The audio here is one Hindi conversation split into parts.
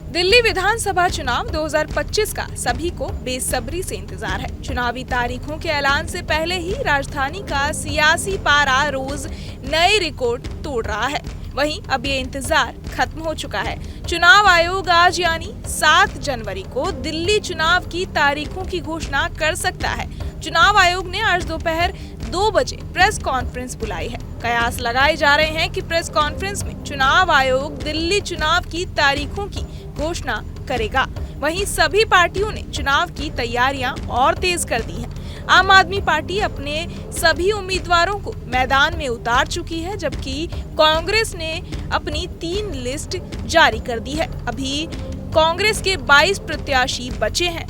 दिल्ली विधानसभा चुनाव 2025 का सभी को बेसब्री से इंतजार है। चुनावी तारीखों के ऐलान से पहले ही राजधानी का सियासी पारा रोज नए रिकॉर्ड तोड़ रहा है। वहीं अब ये इंतजार खत्म हो चुका है। चुनाव आयोग आज यानी 7 जनवरी को दिल्ली चुनाव की तारीखों की घोषणा कर सकता है। चुनाव आयोग ने आज दोपहर 2 बजे प्रेस कॉन्फ्रेंस बुलाई है। कयास लगाए जा रहे हैं कि प्रेस कॉन्फ्रेंस में चुनाव आयोग दिल्ली चुनाव की तारीखों की घोषणा करेगा। वहीं सभी पार्टियों ने चुनाव की तैयारियां और तेज कर दी हैं। आम आदमी पार्टी अपने सभी उम्मीदवारों को मैदान में उतार चुकी है, जबकि कांग्रेस ने अपनी 3 लिस्ट जारी कर दी है। अभी कांग्रेस के 22 प्रत्याशी बचे हैं।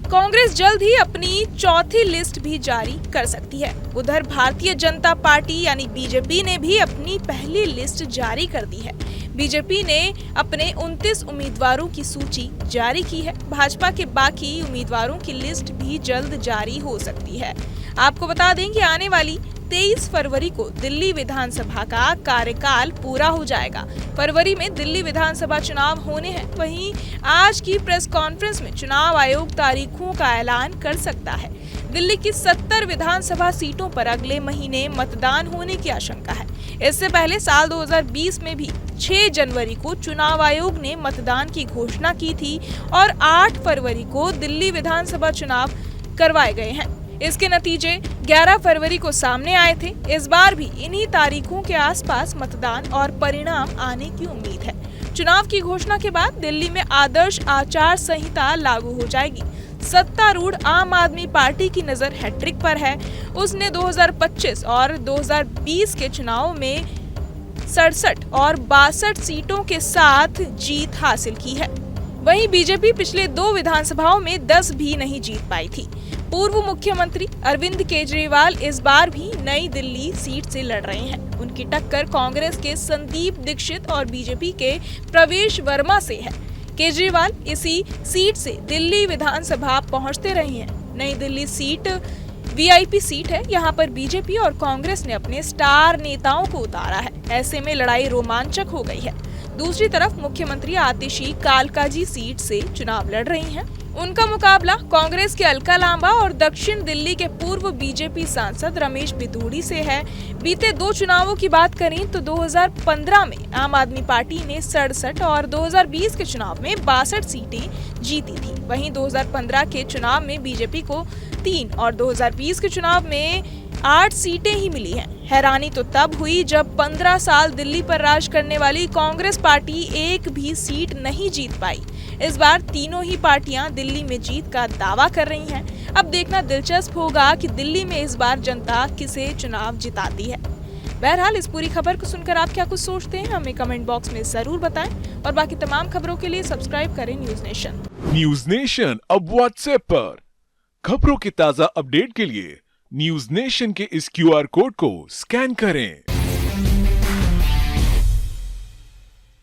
कांग्रेस जल्द ही अपनी 4थी लिस्ट भी जारी कर सकती है। उधर भारतीय जनता पार्टी यानी बीजेपी ने भी अपनी पहली लिस्ट जारी कर दी है। बीजेपी ने अपने 29 उम्मीदवारों की सूची जारी की है। भाजपा के बाकी उम्मीदवारों की लिस्ट भी जल्द जारी हो सकती है। आपको बता दें कि आने वाली 23 फरवरी को दिल्ली विधानसभा का कार्यकाल पूरा हो जाएगा। फरवरी में दिल्ली विधानसभा चुनाव होने हैं। वहीं आज की प्रेस कॉन्फ्रेंस में चुनाव आयोग तारीखों का ऐलान कर सकता है। दिल्ली की 70 विधानसभा सीटों पर अगले महीने मतदान होने की आशंका है। इससे पहले साल 2020 में भी 6 जनवरी को चुनाव आयोग ने मतदान की घोषणा की थी और 8 फरवरी को दिल्ली विधानसभा चुनाव करवाए गए हैं। इसके नतीजे 11 फरवरी को सामने आए थे। इस बार भी इन्हीं तारीखों के आसपास मतदान और परिणाम आने की उम्मीद है। चुनाव की घोषणा के बाद दिल्ली में आदर्श आचार संहिता लागू हो जाएगी। सत्तारूढ़ आम आदमी पार्टी की नजर हैट्रिक पर है। उसने 2025 और 2020 के चुनाव में 67 और 62 सीटों के साथ जीत हासिल की है। वहीं बीजेपी पिछले 2 विधानसभाओं में 10 भी नहीं जीत पाई थी। पूर्व मुख्यमंत्री अरविंद केजरीवाल इस बार भी नई दिल्ली सीट से लड़ रहे हैं। उनकी टक्कर कांग्रेस के संदीप दीक्षित और बीजेपी के प्रवेश वर्मा से है। केजरीवाल इसी सीट से दिल्ली विधानसभा पहुंचते रहे हैं। नई दिल्ली सीट वीआईपी सीट है। यहाँ पर बीजेपी और कांग्रेस ने अपने स्टार नेताओं को उतारा है। ऐसे में लड़ाई रोमांचक हो गई है। दूसरी तरफ मुख्यमंत्री आतिशी कालकाजी सीट से चुनाव लड़ रही हैं। उनका मुकाबला कांग्रेस के अलका लांबा और दक्षिण दिल्ली के पूर्व बीजेपी सांसद रमेश बिधूड़ी से है। बीते 2 चुनावों की बात करें तो 2015 में आम आदमी पार्टी ने 67 और 2020 के चुनाव में 62 सीटें जीती थी। वहीं 2015 के चुनाव में बीजेपी को 3 और 2020 के चुनाव में 8 सीटें ही मिली हैं। हैरानी तो तब हुई जब 15 साल दिल्ली पर राज करने वाली कांग्रेस पार्टी एक भी सीट नहीं जीत पाई। इस बार तीनों ही पार्टियां दिल्ली में जीत का दावा कर रही हैं। अब देखना दिलचस्प होगा कि दिल्ली में इस बार जनता किसे चुनाव जिताती है। बहरहाल इस पूरी खबर को सुनकर आप क्या कुछ सोचते हैं, हमें कमेंट बॉक्स में जरूर बताएं और बाकी तमाम खबरों के लिए सब्सक्राइब करें न्यूज नेशन। न्यूज नेशन अब व्हाट्सएप पर खबरों की ताजा अपडेट के लिए न्यूज नेशन के इस QR कोड को स्कैन करें।